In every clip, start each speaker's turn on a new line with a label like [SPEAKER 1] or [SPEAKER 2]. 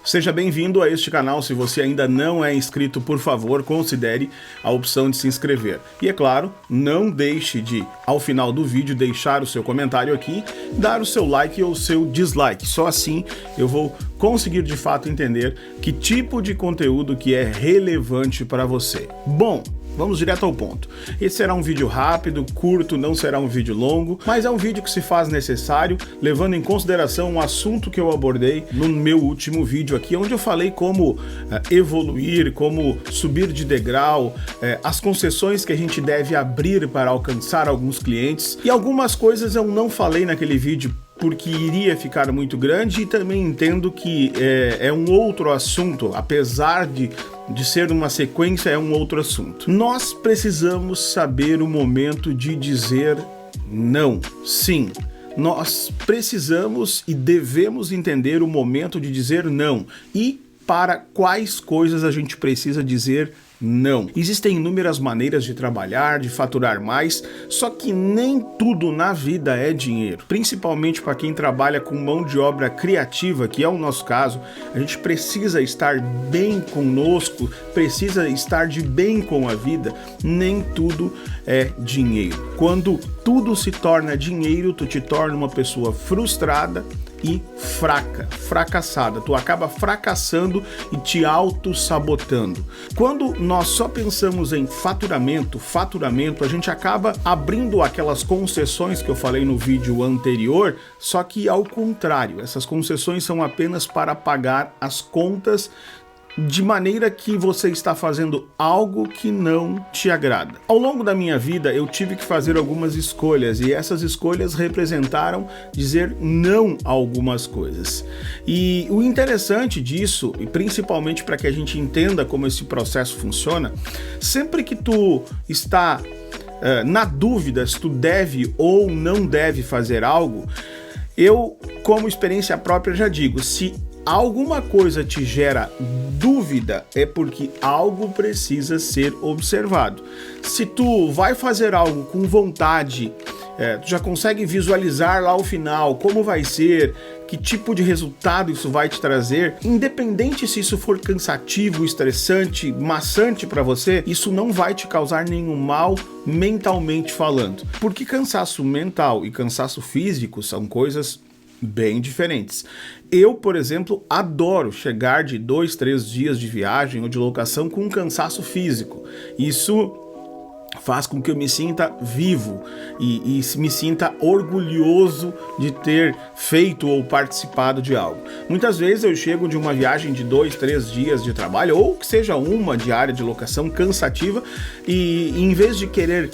[SPEAKER 1] Seja bem-vindo a este canal. Se você ainda não é inscrito, por favor, considere a opção de se inscrever. E é claro, não deixe de, ao final do vídeo, deixar o seu comentário aqui, dar o seu like ou o seu dislike. Só assim eu vou conseguir de fato entender que tipo de conteúdo que é relevante para você. Bom, vamos direto ao ponto. Esse será um vídeo rápido, curto, não será um vídeo longo, mas é um vídeo que se faz necessário, levando em consideração um assunto que eu abordei no meu último vídeo aqui, onde eu falei como evoluir, como subir de degrau, as concessões que a gente deve abrir para alcançar alguns clientes. E algumas coisas eu não falei naquele vídeo porque iria ficar muito grande, e também entendo que é um outro assunto, apesar de ser uma sequência, é um outro assunto. Nós precisamos saber o momento de dizer não. Sim, nós precisamos e devemos entender o momento de dizer não e para quais coisas a gente precisa dizer não. Existem inúmeras maneiras de trabalhar, de faturar mais, só que nem tudo na vida é dinheiro. Principalmente para quem trabalha com mão de obra criativa, que é o nosso caso, a gente precisa estar bem conosco, precisa estar de bem com a vida. Nem tudo é dinheiro. Quando tudo se torna dinheiro, tu te torna uma pessoa frustrada e fracassada. Tu acaba fracassando e te auto-sabotando. Quando nós só pensamos em faturamento, a gente acaba abrindo aquelas concessões que eu falei no vídeo anterior, só que ao contrário, essas concessões são apenas para pagar as contas, de maneira que você está fazendo algo que não te agrada. Ao longo da minha vida, eu tive que fazer algumas escolhas, e essas escolhas representaram dizer não a algumas coisas. E o interessante disso, e principalmente para que a gente entenda como esse processo funciona, sempre que tu está na dúvida se tu deve ou não deve fazer algo, eu, como experiência própria, já digo, se alguma coisa te gera dúvida, é porque algo precisa ser observado. Se tu vai fazer algo com vontade, tu já consegue visualizar lá o final, como vai ser, que tipo de resultado isso vai te trazer, independente se isso for cansativo, estressante, maçante para você, isso não vai te causar nenhum mal mentalmente falando. Porque cansaço mental e cansaço físico são coisas bem diferentes. Eu, por exemplo, adoro chegar de 2, 3 dias de viagem ou de locação com um cansaço físico. Isso faz com que eu me sinta vivo e me sinta orgulhoso de ter feito ou participado de algo. Muitas vezes eu chego de uma viagem de 2, 3 dias de trabalho, ou que seja uma diária de locação cansativa, e em vez de querer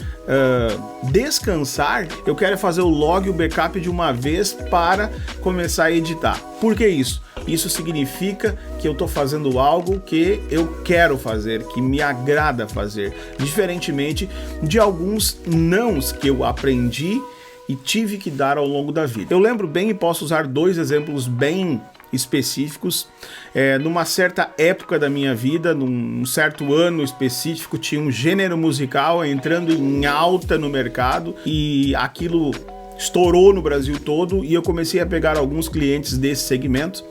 [SPEAKER 1] descansar, eu quero fazer o log e o backup de uma vez para começar a editar. Por que isso? Isso significa que eu estou fazendo algo que eu quero fazer, que me agrada fazer, diferentemente de alguns nãos que eu aprendi e tive que dar ao longo da vida. Eu lembro bem e posso usar 2 exemplos bem específicos. Numa certa época da minha vida, num certo ano específico, tinha um gênero musical entrando em alta no mercado e aquilo estourou no Brasil todo, e eu comecei a pegar alguns clientes desse segmento.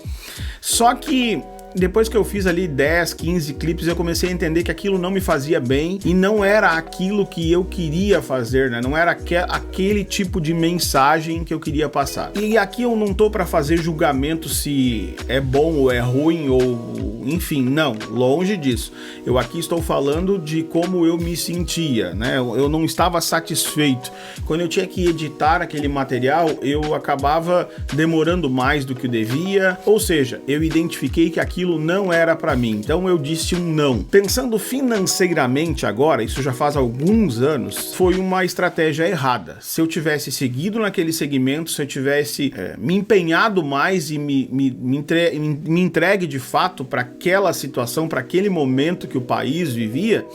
[SPEAKER 1] Só que depois que eu fiz ali 10, 15 clipes, eu comecei a entender que aquilo não me fazia bem e não era aquilo que eu queria fazer, né? Não era aquele tipo de mensagem que eu queria passar. E aqui eu não tô para fazer julgamento se é bom ou é ruim, ou enfim, não, longe disso. Eu aqui estou falando de como eu me sentia, né? Eu não estava satisfeito. Quando eu tinha que editar aquele material, eu acabava demorando mais do que eu devia, ou seja, eu identifiquei que aquilo não era para mim, então eu disse um não. Pensando financeiramente agora, isso já faz alguns anos, foi uma estratégia errada. Se eu tivesse seguido naquele segmento, se eu tivesse me empenhado mais e me entregue de fato para aquela situação, para aquele momento que o país vivia,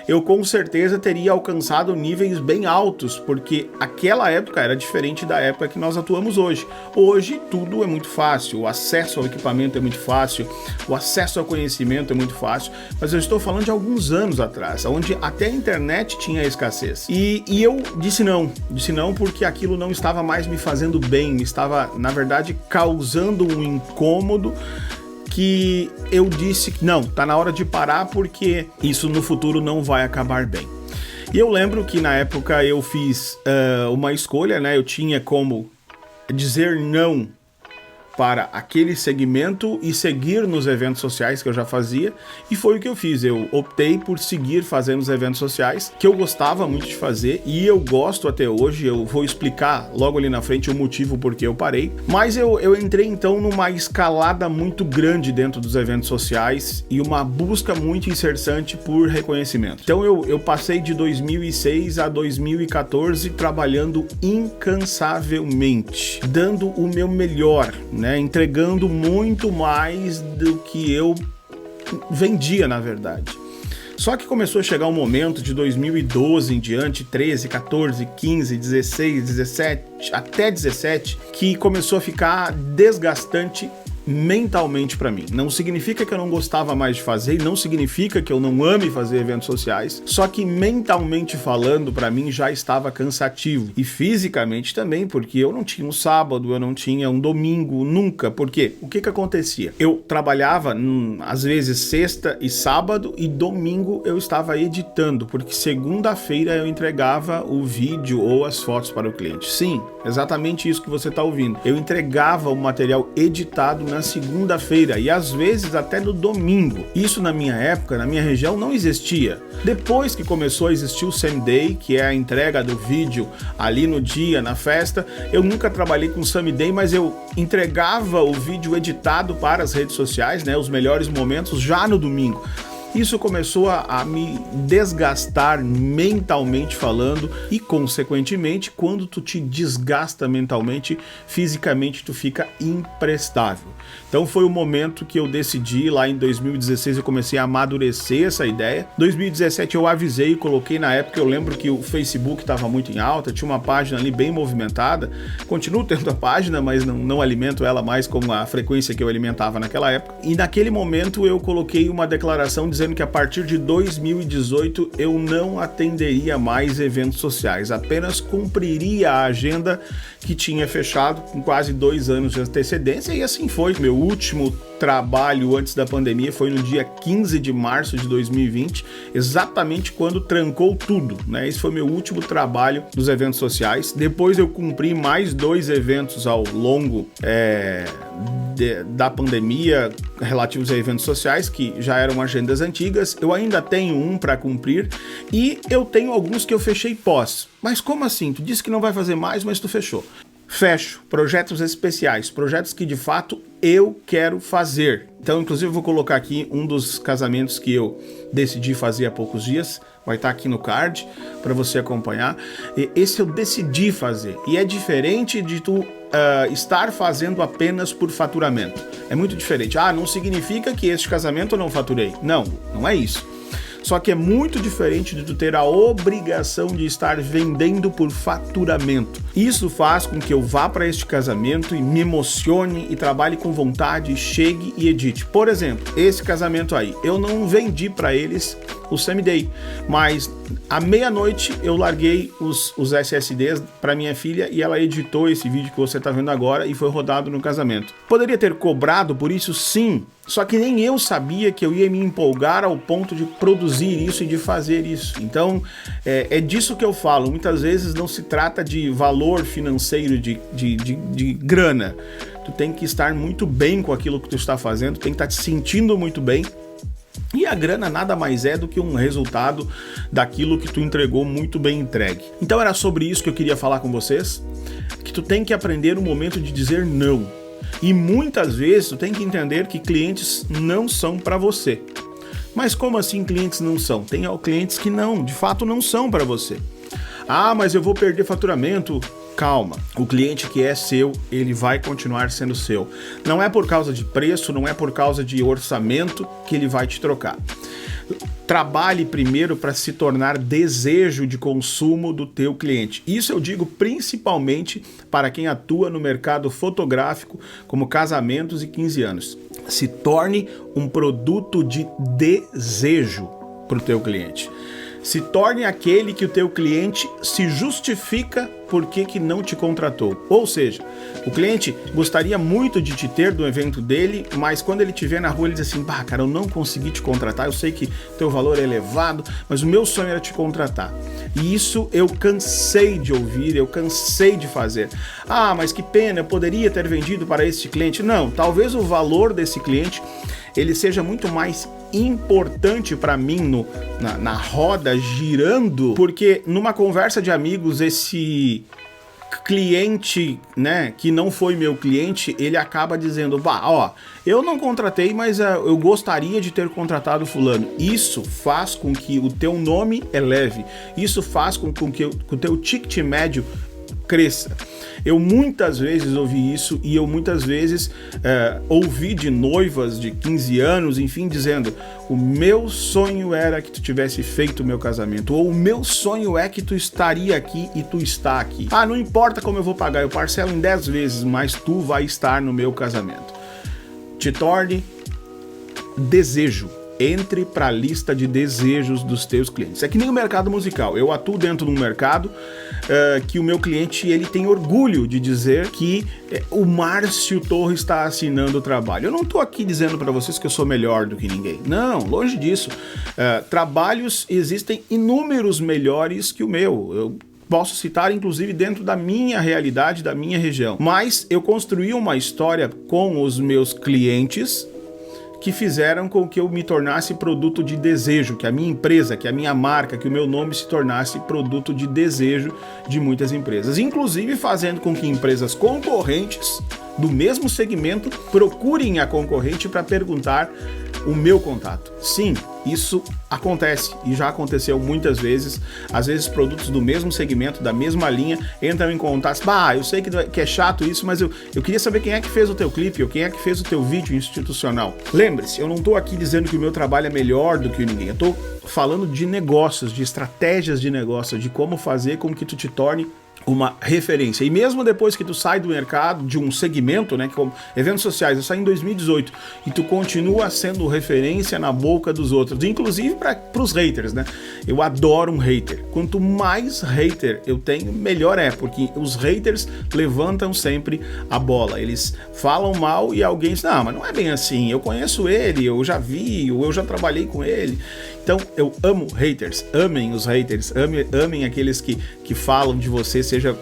[SPEAKER 1] eu com certeza teria alcançado níveis bem altos, porque aquela época era diferente da época que nós atuamos hoje. Hoje tudo é muito fácil, o acesso ao equipamento é muito fácil, o acesso ao conhecimento é muito fácil, mas eu estou falando de alguns anos atrás, onde até a internet tinha escassez. E eu disse não porque aquilo não estava mais me fazendo bem, me estava, na verdade, causando um incômodo que eu disse que não, tá na hora de parar porque isso no futuro não vai acabar bem. E eu lembro que na época eu fiz uma escolha, né? Eu tinha como dizer não para aquele segmento e seguir nos eventos sociais que eu já fazia, e foi o que eu fiz. Eu optei por seguir fazendo os eventos sociais, que eu gostava muito de fazer, e eu gosto até hoje. Eu vou explicar logo ali na frente o motivo por que eu parei, mas eu entrei então numa escalada muito grande dentro dos eventos sociais e uma busca muito incessante por reconhecimento. Então eu passei de 2006 a 2014 trabalhando incansavelmente, dando o meu melhor, né? Entregando muito mais do que eu vendia, na verdade. Só que começou a chegar um momento de 2012 em diante, 13, 14, 15, 16, 17, até 17, que começou a ficar desgastante mentalmente para mim. Não significa que eu não gostava mais de fazer, não significa que eu não ame fazer eventos sociais, só que mentalmente falando, para mim já estava cansativo. E fisicamente também, porque eu não tinha um sábado, eu não tinha um domingo, nunca. Por quê? O que acontecia? Eu trabalhava às vezes sexta e sábado, e domingo eu estava editando, porque segunda-feira eu entregava o vídeo ou as fotos para o cliente. Sim, exatamente isso que você está ouvindo. Eu entregava o material editado na segunda-feira e às vezes até no domingo. Isso na minha época, na minha região, não existia. Depois que começou a existir o Same Day, que é a entrega do vídeo ali no dia, na festa, eu nunca trabalhei com Same Day, mas eu entregava o vídeo editado para as redes sociais, né, os melhores momentos, já no domingo. Isso começou a me desgastar mentalmente falando, e consequentemente, quando tu te desgasta mentalmente, fisicamente tu fica imprestável. Então foi o momento que eu decidi, lá em 2016 eu comecei a amadurecer essa ideia. 2017 eu avisei, coloquei na época, eu lembro que o Facebook estava muito em alta, tinha uma página ali bem movimentada, continuo tendo a página, mas não alimento ela mais com a frequência que eu alimentava naquela época. E naquele momento eu coloquei uma declaração dizendo que a partir de 2018 eu não atenderia mais eventos sociais, apenas cumpriria a agenda que tinha fechado com quase 2 anos de antecedência, e assim foi. Meu último trabalho antes da pandemia foi no dia 15 de março de 2020, exatamente quando trancou tudo, né? Esse foi meu último trabalho nos eventos sociais. Depois eu cumpri mais 2 eventos ao longo da pandemia relativos a eventos sociais, que já eram agendas antigas. Eu ainda tenho um para cumprir, e eu tenho alguns que eu fechei pós. Mas como assim? Tu disse que não vai fazer mais, mas tu fechou. Fecho projetos especiais, projetos que de fato eu quero fazer. Então, inclusive, eu vou colocar aqui um dos casamentos que eu decidi fazer há poucos dias. Vai estar aqui no card para você acompanhar. Esse eu decidi fazer, e é diferente de tu estar fazendo apenas por faturamento. É muito diferente. Não significa que este casamento eu não faturei. Não é isso. Só que é muito diferente de tu ter a obrigação de estar vendendo por faturamento. Isso faz com que eu vá para este casamento e me emocione e trabalhe com vontade, chegue e edite. Por exemplo, esse casamento aí, eu não vendi para eles o Same Day, mas à meia-noite eu larguei os SSDs para minha filha e ela editou esse vídeo que você está vendo agora e foi rodado no casamento. Poderia ter cobrado por isso? Sim, só que nem eu sabia que eu ia me empolgar ao ponto de produzir isso e de fazer isso. Então é disso que eu falo. Muitas vezes não se trata de valor financeiro, de grana. Tu tem que estar muito bem com aquilo que tu está fazendo, tem que estar te sentindo muito bem. E a grana nada mais é do que um resultado daquilo que tu entregou muito bem entregue. Então era sobre isso que eu queria falar com vocês, que tu tem que aprender o momento de dizer não. E muitas vezes tu tem que entender que clientes não são para você. Mas como assim clientes não são? Tem clientes que não, de fato não são para você. Mas eu vou perder faturamento. Calma, o cliente que é seu, ele vai continuar sendo seu. Não é por causa de preço, não é por causa de orçamento que ele vai te trocar. Trabalhe primeiro para se tornar desejo de consumo do teu cliente. Isso eu digo principalmente para quem atua no mercado fotográfico, como casamentos e 15 anos. Se torne um produto de desejo para o teu cliente. Se torne aquele que o teu cliente se justifica por que não te contratou. Ou seja, o cliente gostaria muito de te ter do evento dele, mas quando ele te vê na rua, ele diz assim, bah, cara, eu não consegui te contratar, eu sei que teu valor é elevado, mas o meu sonho era te contratar. E isso eu cansei de ouvir, eu cansei de fazer. Ah, mas que pena, eu poderia ter vendido para este cliente. Não, talvez o valor desse cliente ele seja muito mais importante para mim na roda girando, porque numa conversa de amigos esse cliente, né, que não foi meu cliente, ele acaba dizendo, bah, ó, eu não contratei, mas eu gostaria de ter contratado fulano. Isso faz com que o teu nome eleve, isso faz com que o teu ticket médio cresça. Eu muitas vezes ouvi isso e eu muitas vezes ouvi de noivas de 15 anos, enfim, dizendo, o meu sonho era que tu tivesse feito o meu casamento, ou o meu sonho é que tu estaria aqui e tu está aqui. Ah, não importa como eu vou pagar, eu parcelo em 10 vezes, mas tu vai estar no meu casamento. Te torne desejo. Entre para a lista de desejos dos teus clientes. É que nem o mercado musical. Eu atuo dentro de um mercado que o meu cliente ele tem orgulho de dizer que o Márcio Torres está assinando o trabalho. Eu não estou aqui dizendo para vocês que eu sou melhor do que ninguém. Não, longe disso. Trabalhos existem inúmeros melhores que o meu. Eu posso citar, inclusive, dentro da minha realidade, da minha região. Mas eu construí uma história com os meus clientes que fizeram com que eu me tornasse produto de desejo, que a minha empresa, que a minha marca, que o meu nome se tornasse produto de desejo de muitas empresas. Inclusive fazendo com que empresas concorrentes do mesmo segmento procurem a concorrente para perguntar o meu contato. Sim, isso acontece e já aconteceu muitas vezes. Às vezes produtos do mesmo segmento, da mesma linha, entram em contato. Bah, eu sei que é chato isso, mas eu queria saber quem é que fez o teu clipe ou quem é que fez o teu vídeo institucional. Lembre-se, eu não estou aqui dizendo que o meu trabalho é melhor do que o ninguém. Eu estou falando de negócios, de estratégias de negócio, de como fazer com que tu te torne uma referência. E mesmo depois que tu sai do mercado, de um segmento, né, como eventos sociais, eu saí em 2018, e tu continua sendo referência na boca dos outros, inclusive para os haters, né? Eu adoro um hater. Quanto mais hater eu tenho, melhor é, porque os haters levantam sempre a bola. Eles falam mal e alguém diz, não, mas não é bem assim, eu conheço ele, eu já vi, ou eu já trabalhei com ele. Então, eu amo haters, amem os haters, amem aqueles que falam de você, seja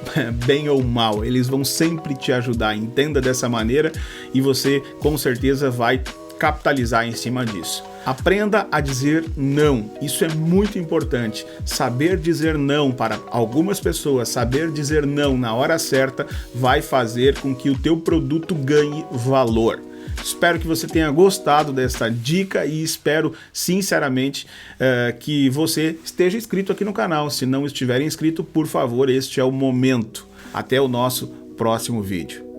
[SPEAKER 1] bem ou mal, eles vão sempre te ajudar, entenda dessa maneira e você com certeza vai capitalizar em cima disso. Aprenda a dizer não, isso é muito importante. Saber dizer não para algumas pessoas, saber dizer não na hora certa vai fazer com que o teu produto ganhe valor. Espero que você tenha gostado dessa dica e espero sinceramente que você esteja inscrito aqui no canal. Se não estiver inscrito, por favor, este é o momento. Até o nosso próximo vídeo.